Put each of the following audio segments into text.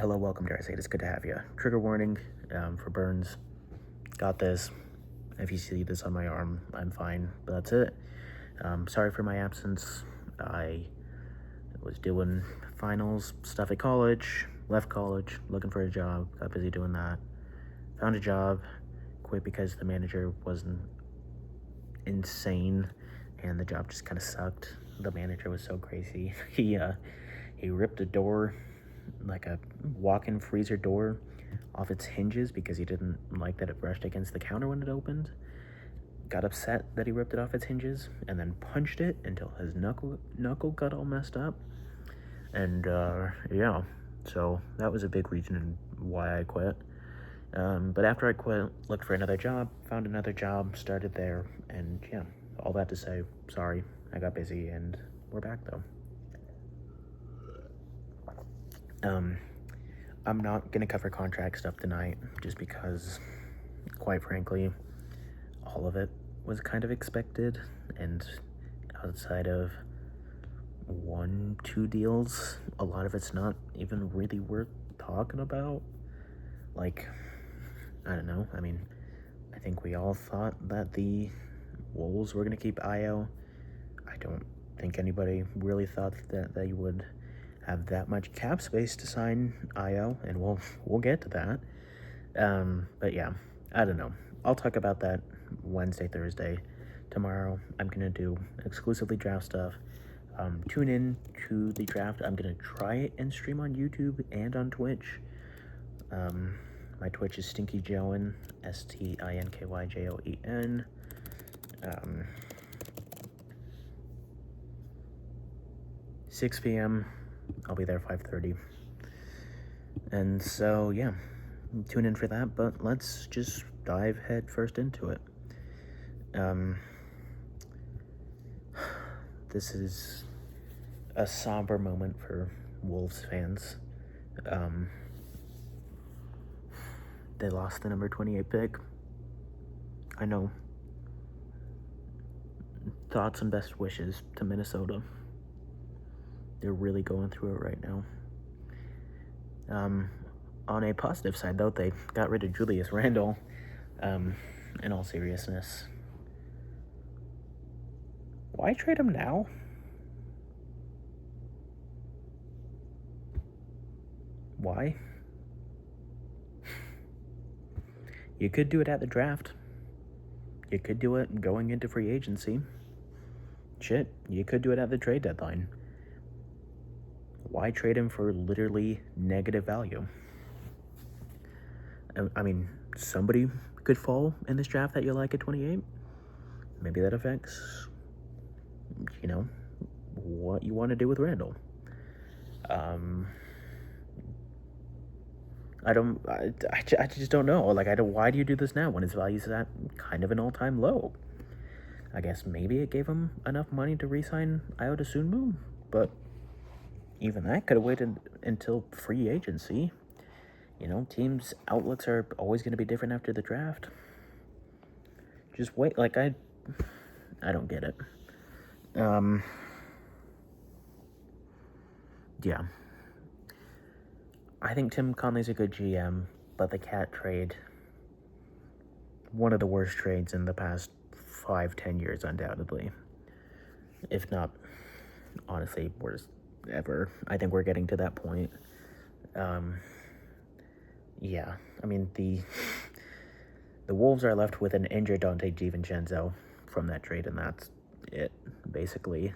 Hello, welcome to our site. It's good to have you. Trigger warning for burns. Got this. If you see this on my arm, I'm fine, but that's it. Sorry for my absence. I was doing finals stuff at college, left college, looking for a job, got busy doing that. Found a job, quit because the manager wasn't insane and the job just kind of sucked. The manager was so crazy. He ripped a door, like a walk-in freezer door, off its hinges because he didn't like that it brushed against the counter when it opened. Got upset that he ripped it off its hinges and then punched it until his knuckle got all messed up. And yeah, so that was a big reason why I quit. But after I quit, looked for another job, found another job, started there, and yeah, all that to say, sorry, I got busy and we're back though. I'm not gonna cover contract stuff tonight just because, quite frankly, all of it was kind of expected, and outside of 1-2 deals, a lot of it's not even really worth talking about. Like, I don't know. I mean, I think we all thought that the Wolves were gonna keep Io. I don't think anybody really thought that they would have that much cap space to sign Io, and we'll get to that. But yeah, I don't know. I'll talk about that Wednesday, Thursday. Tomorrow, I'm gonna do exclusively draft stuff. Tune in to the draft. I'm gonna try it and stream on YouTube and on Twitch. My Twitch is Stinky Joen, STINKYJOEN. 6 p.m. I'll be there 5:30. And so yeah, tune in for that. But let's just dive head first into it. This is a somber moment for Wolves fans. They lost the number 28 pick. I know. Thoughts and best wishes to Minnesota. They're really going through it right now. On a positive side, though, they got rid of Julius Randle. In all seriousness, why trade him now? Why? You could do it at the draft. You could do it going into free agency. Shit, you could do it at the trade deadline. Why trade him for literally negative value? I mean, somebody could fall in this draft that you like at 28. Maybe that affects, what you want to do with Randle. I just don't know. Like, why do you do this now when his value's at kind of an all-time low? I guess maybe it gave him enough money to re-sign Iota Sunmu, but even that could have waited until free agency. Teams' outlooks are always going to be different after the draft. Just wait. Like, I don't get it. Yeah. I think Tim Conley's a good GM, but the Cat trade, one of the worst trades in the past 5-10 years, undoubtedly. If not, honestly, worst ever. I think we're getting to that point. Yeah, I mean, the Wolves are left with an injured Dante DiVincenzo from that trade, and that's it, basically.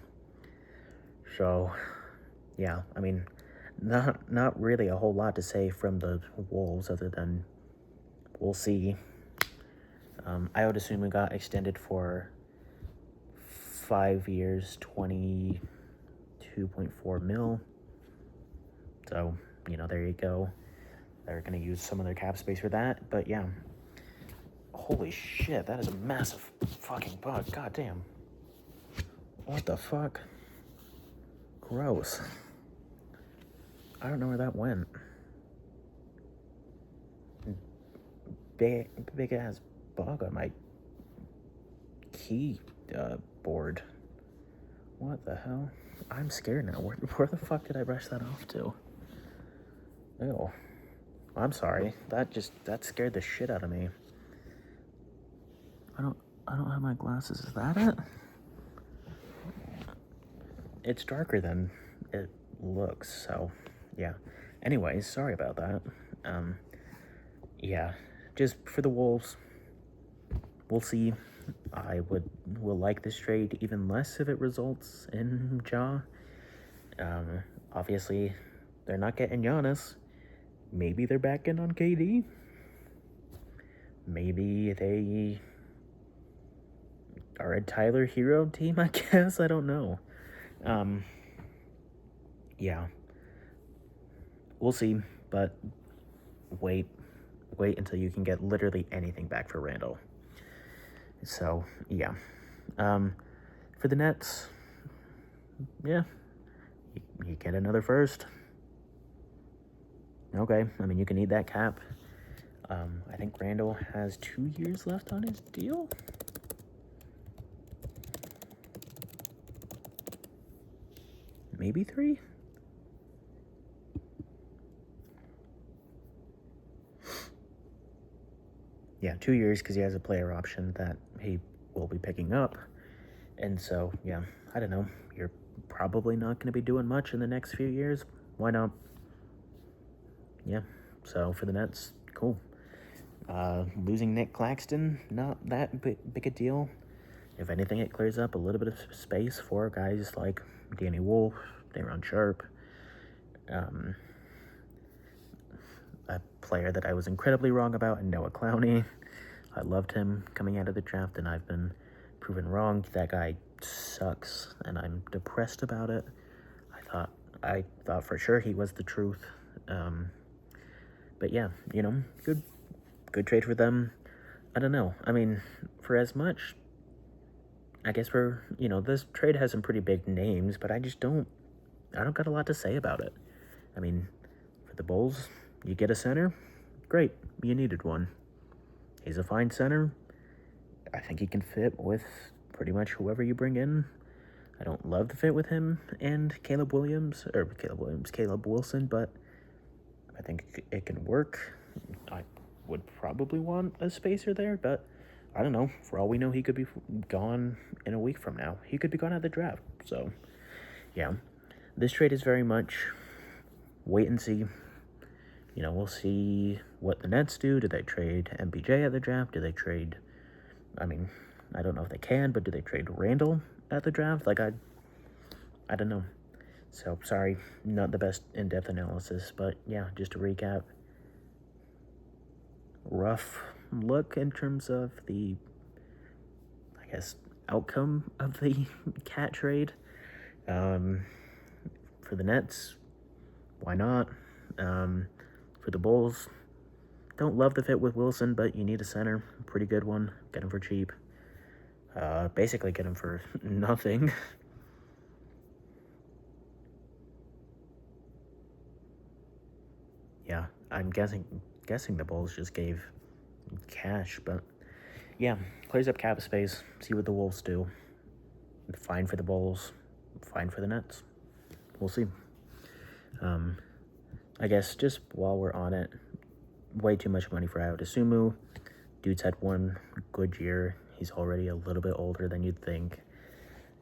So, yeah, I mean, not really a whole lot to say from the Wolves other than we'll see. I would assume we got extended for 5 years, 22.4 mil. So, there you go. They're going to use some of their cap space for that. But yeah, holy shit, that is a massive fucking bug. God damn. What the fuck? Gross. I don't know where that went. Big ass bug on my keyboard. What the hell? I'm scared now. Where the fuck did I brush that off to? Ew. I'm sorry. That scared the shit out of me. I don't have my glasses. Is that it? It's darker than it looks, so yeah. Anyways, sorry about that. Yeah. Just for the Wolves, we'll see. I will like this trade even less if it results in Ja. Obviously, they're not getting Giannis. Maybe they're back in on KD. Maybe they are a Tyler Hero team, I guess. I don't know. Yeah. We'll see, but wait until you can get literally anything back for Randle. So, yeah. For the Nets, yeah, you get another first. Okay, I mean, you can eat that cap. I think Randle has 2 years left on his deal. Maybe 3? Yeah, 2 years because he has a player option that he will be picking up. And so, yeah, I don't know. You're probably not going to be doing much in the next few years. Why not? Yeah, so for the Nets, cool. Losing Nick Claxton, not that big a deal. If anything, it clears up a little bit of space for guys like Danny Wolf, Daron Sharp, a player that I was incredibly wrong about, and Noah Clowney. I loved him coming out of the draft, and I've been proven wrong. That guy sucks, and I'm depressed about it. I thought for sure he was the truth. But yeah, good trade for them. I don't know. I mean, for as much, I guess this trade has some pretty big names, but I don't got a lot to say about it. I mean, for the Bulls, you get a center, great, you needed one. He's a fine center. I think he can fit with pretty much whoever you bring in. I don't love the fit with him and Caleb Wilson, but I think it can work. I would probably want a spacer there, but I don't know. For all we know, he could be gone in a week from now. He could be gone at the draft. So, yeah. This trade is very much wait and see. We'll see what the Nets do. Do they trade MPJ at the draft? Do they trade... I mean, I don't know if they can, but do they trade Randle at the draft? I don't know. So, sorry, not the best in-depth analysis, but yeah, just to recap. Rough look in terms of the, I guess, outcome of the cat trade. For the Nets, why not? For the Bulls, don't love the fit with Wilson, but you need a center. Pretty good one. Get him for cheap. Basically get him for nothing. Yeah, I'm guessing the Bulls just gave cash, but yeah, clears up cap space. See what the Wolves do. Fine for the Bulls. Fine for the Nets. We'll see. I guess just while we're on it, way too much money for Aodosumu. Dude's had one good year. He's already a little bit older than you'd think.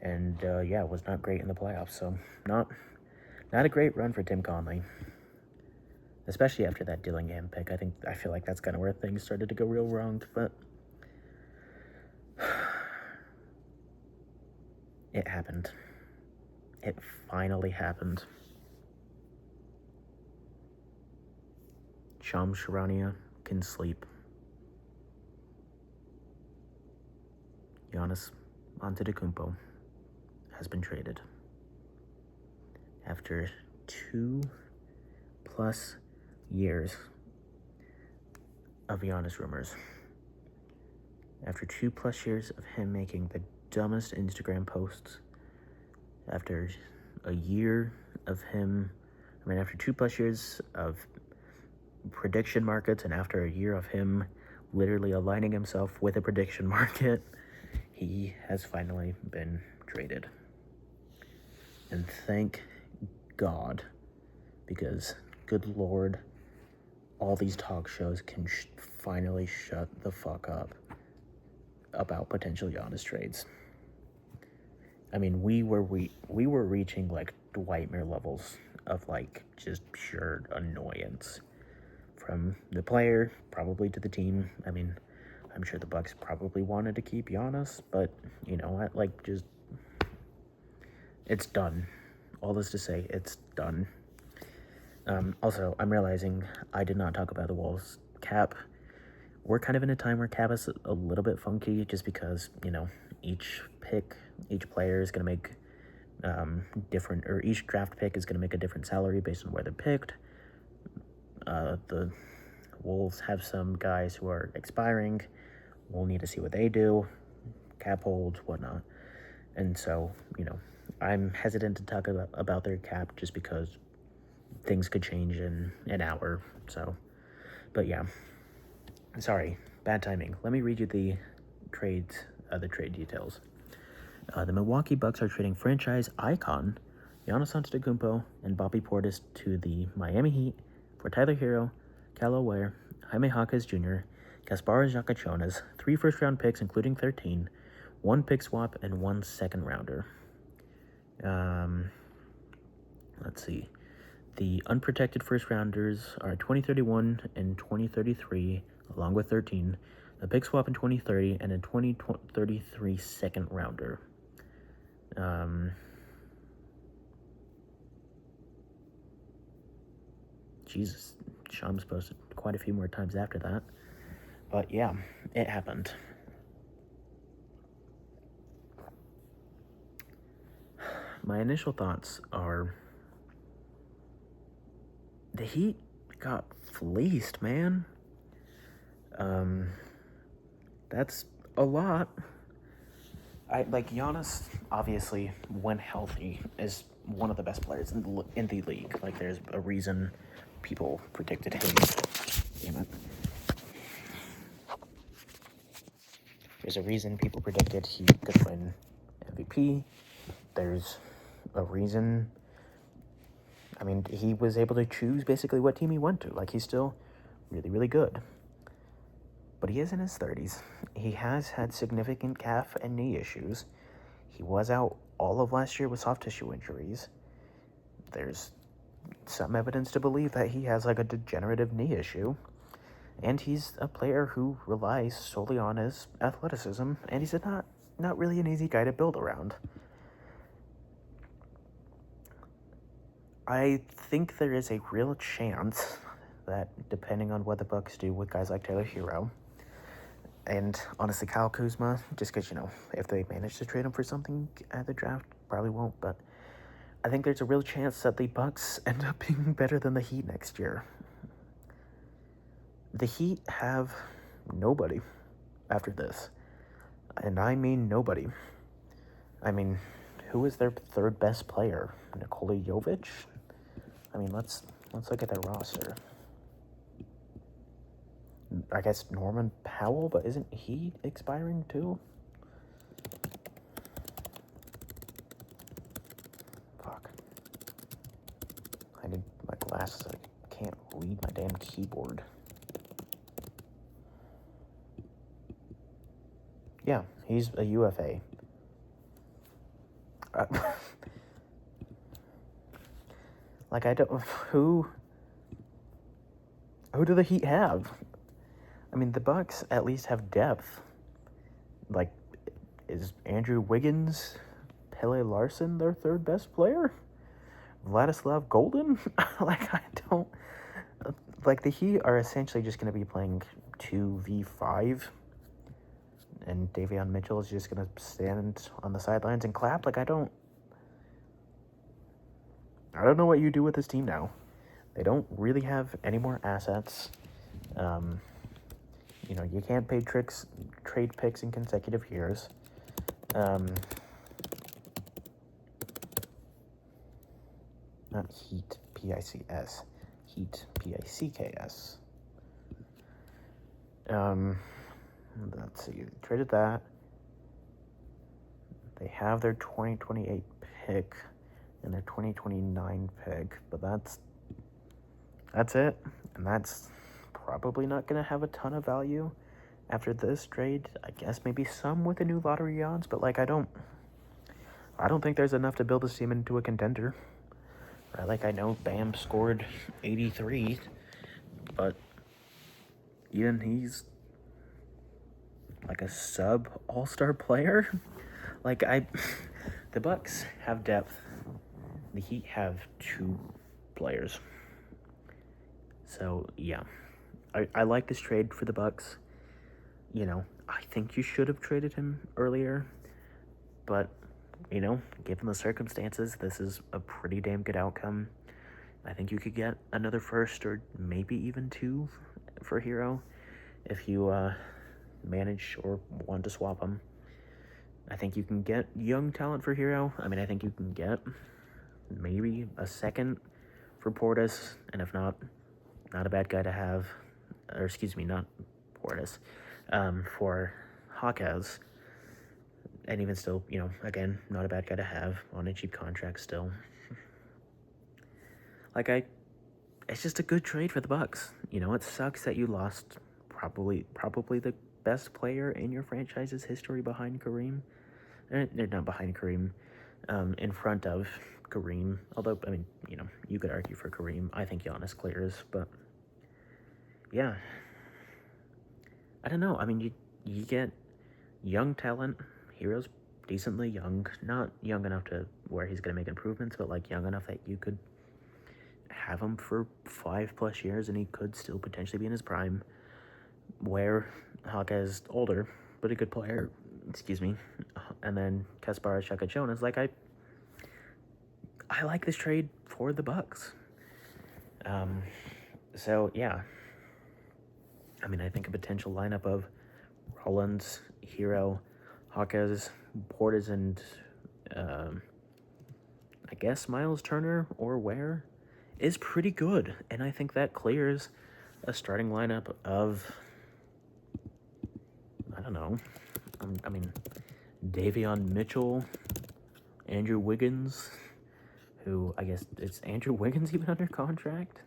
And, yeah, was not great in the playoffs. So, not a great run for Tim Conley. Especially after that Dillingham pick. I feel like that's kind of where things started to go real wrong. But it happened. It finally happened. Shams Charania can sleep. Giannis Antetokounmpo has been traded. After 2+ years of Giannis rumors. After 2+ years of him making the dumbest Instagram posts. After a year of him, after 2+ years of prediction markets, and after a year of him literally aligning himself with a prediction market, he has finally been traded. And thank God, because good Lord, all these talk shows can finally shut the fuck up about potential Giannis trades. I mean, we were reaching like Dwightmare levels of like just pure annoyance from the player, probably to the team. I mean, I'm sure the Bucks probably wanted to keep Giannis, but you know what? Like, just it's done. All this to say, it's done. Also, I'm realizing I did not talk about the Wolves cap. We're kind of in a time where cap is a little bit funky just because, you know, each player is going to make different, or each draft pick is going to make a different salary based on where they're picked. The Wolves have some guys who are expiring. We'll need to see what they do, cap holds, whatnot. And so, you know, I'm hesitant to talk about their cap just because things could change in an hour. So, but yeah, sorry, bad timing. Let me read you the trade details. The Milwaukee Bucks are trading franchise icon Giannis Antetokounmpo and Bobby Portis to the Miami Heat for Tyler Hero, Kyle Ware, Jaime Jaquez Jr., Kasparas Jakachonas, 3 first-round picks, including 13, 1 pick swap, and 1 second-rounder. Let's see. The unprotected first-rounders are 2031 and 2033, along with 13, a pick swap in 2030, and a 2033 second-rounder. Jesus, Shams posted quite a few more times after that. But yeah, it happened. My initial thoughts are the Heat got fleeced, man. That's a lot. Giannis, obviously, when healthy, is one of the best players in the league. Like, there's a reason people predicted him. Damn it. There's a reason people predicted he could win MVP. There's a reason. I mean, he was able to choose basically what team he went to. Like, he's still really, really good. But he is in his 30s. He has had significant calf and knee issues. He was out all of last year with soft tissue injuries. There's some evidence to believe that he has like a degenerative knee issue. And he's a player who relies solely on his athleticism. And he's not really an easy guy to build around. I think there is a real chance that, depending on what the Bucks do with guys like Tyler Hero, and honestly Kyle Kuzma, just because, you know, if they manage to trade him for something at the draft, probably won't, but I think there's a real chance that the Bucks end up being better than the Heat next year. The Heat have nobody after this, and I mean nobody. I mean, who is their third best player? Nikola Jovic? I mean, let's look at their roster. I guess Norman Powell, but isn't he expiring too? Fuck. I need my glasses. I can't read my damn keyboard. Yeah, he's a UFA. Like, I don't... Who do the Heat have? I mean, the Bucks at least have depth. Like, is Andrew Wiggins, Pele Larson their third best player? Vladislav Golden? Like, I don't... Like, the Heat are essentially just going to be playing 2v5. And Davion Mitchell is just going to stand on the sidelines and clap. Like, I don't know what you do with this team now. They don't really have any more assets. You know, you can't pay trade picks in consecutive years. Not Heat, P-I-C-S. Heat, P-I-C-K-S. Let's see. They traded that. They have their 2028 pick and their 2029 pick, but that's that's it. And that's probably not going to have a ton of value after this trade. I guess maybe some with the new lottery odds, but like I don't think there's enough to build this team into a contender. Right? Like I know Bam scored 83, but even he's like a sub all-star player. Like the Bucks have depth. The Heat have 2 players. So yeah, I like this trade for the Bucks. You know, I think you should have traded him earlier, but you know, given the circumstances, this is a pretty damn good outcome. I think you could get another first or maybe even 2 for Hero if you manage or want to swap them. I think you can get young talent for Hero. I mean, I think you can get maybe a second for Portis, and if not a bad guy to have, or excuse me, not Portis, for Hawkes. And even still, you know, again, not a bad guy to have on a cheap contract still. Like, it's just a good trade for the Bucks. You know, it sucks that you lost probably the best player in your franchise's history behind Kareem. Not behind Kareem, in front of Kareem. Although, I mean, you know, you could argue for Kareem. I think Giannis clears, but yeah. I don't know. I mean, you get young talent. Hero's decently young. Not young enough to where he's going to make improvements, but like young enough that you could have him for 5+ years and he could still potentially be in his prime. Where Hawkes older, but a good player. Excuse me. And then Kaspar Jonas. Like I like this trade for the Bucks. So yeah. I mean, I think a potential lineup of Rollins, Hero, Hawkes, Portis, and I guess Miles Turner or Ware is pretty good. And I think that clears a starting lineup of, I don't know, I mean, Davion Mitchell, Andrew Wiggins, who I guess, is Andrew Wiggins even under contract?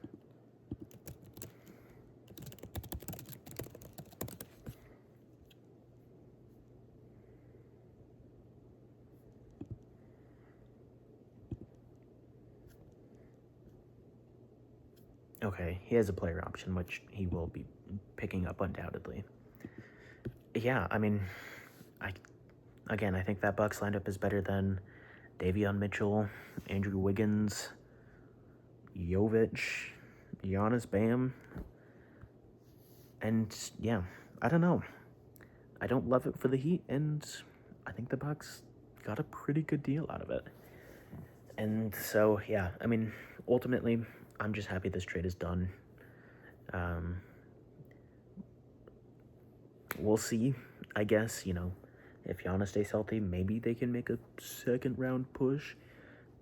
Okay, he has a player option, which he will be picking up undoubtedly. Yeah, I mean, I think that Bucks lineup is better than Davion Mitchell, Andrew Wiggins, Jovic, Giannis, Bam. And yeah, I don't know. I don't love it for the Heat, and I think the Bucks got a pretty good deal out of it. And so, yeah, I mean, ultimately, I'm just happy this trade is done. We'll see, I guess, you know, if Giannis stays healthy, maybe they can make a second round push.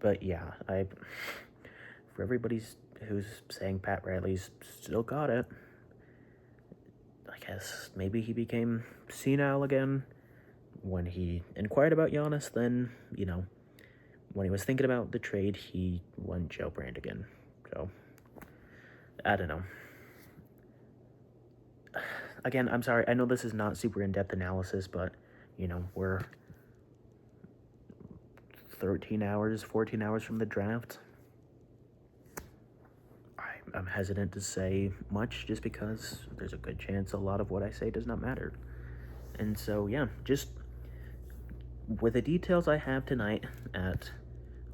But yeah, for everybody who's saying Pat Riley's still got it, I guess maybe he became senile again when he inquired about Giannis. Then, you know, when he was thinking about the trade, he went Joe Brand again. So, I don't know. Again, I'm sorry. I know this is not super in-depth analysis, but, you know, we're 14 hours from the draft. I'm hesitant to say much just because there's a good chance a lot of what I say does not matter. And so, yeah, just with the details I have tonight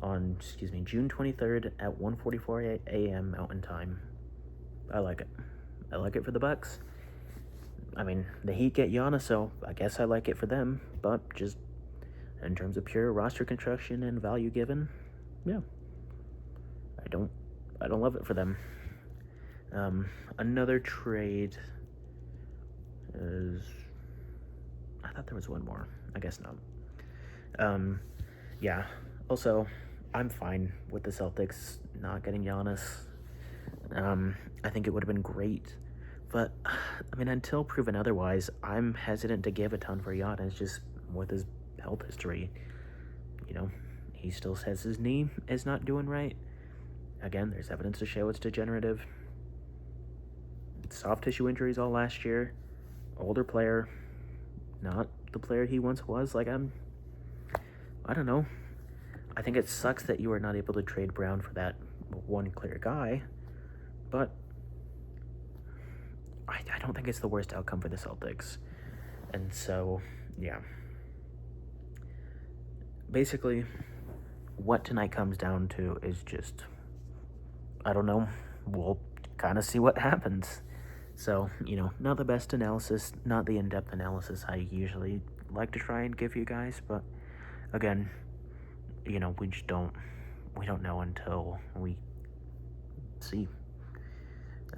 on June 23rd at 1:44 a.m. Mountain Time, I like it. I like it for the Bucks. I mean, the Heat get Giannis, so I guess I like it for them. But just in terms of pure roster construction and value given, yeah, I don't love it for them. Another trade is, I thought there was one more. I guess not. Yeah. Also, I'm fine with the Celtics not getting Giannis. I think it would have been great. But, I mean, until proven otherwise, I'm hesitant to give a ton for Giannis just with his health history. You know, he still says his knee is not doing right. Again, there's evidence to show it's degenerative. soft tissue injuries all last year. Older player, not the player he once was. Like, I don't know. I think it sucks that you are not able to trade Brown for that one clear guy, but I don't think it's the worst outcome for the Celtics. And so, yeah. Basically, what tonight comes down to is just, I don't know, we'll kind of see what happens. So, not the best analysis, not the in-depth analysis I usually like to try and give you guys, but again, we don't know until we see.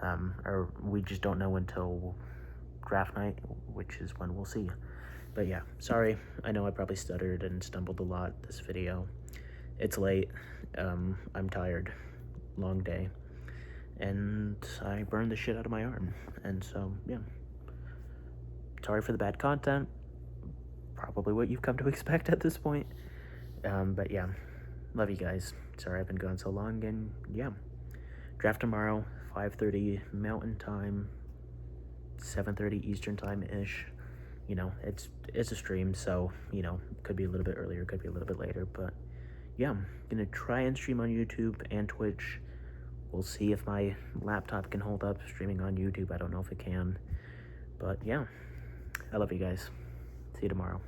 Or we just don't know until draft night, which is when we'll see. But yeah, sorry. I know I probably stuttered and stumbled a lot this video. It's late. I'm tired. Long day. And I burned the shit out of my arm. And so, yeah. Sorry for the bad content. Probably what you've come to expect at this point. But yeah, love you guys. Sorry I've been gone so long. And yeah, draft tomorrow, 5:30 Mountain Time, 7:30 Eastern Time-ish. It's a stream, so, could be a little bit earlier, could be a little bit later, but yeah, I'm gonna try and stream on YouTube and Twitch. We'll see if my laptop can hold up streaming on YouTube. I don't know if it can, but yeah, I love you guys. See you tomorrow.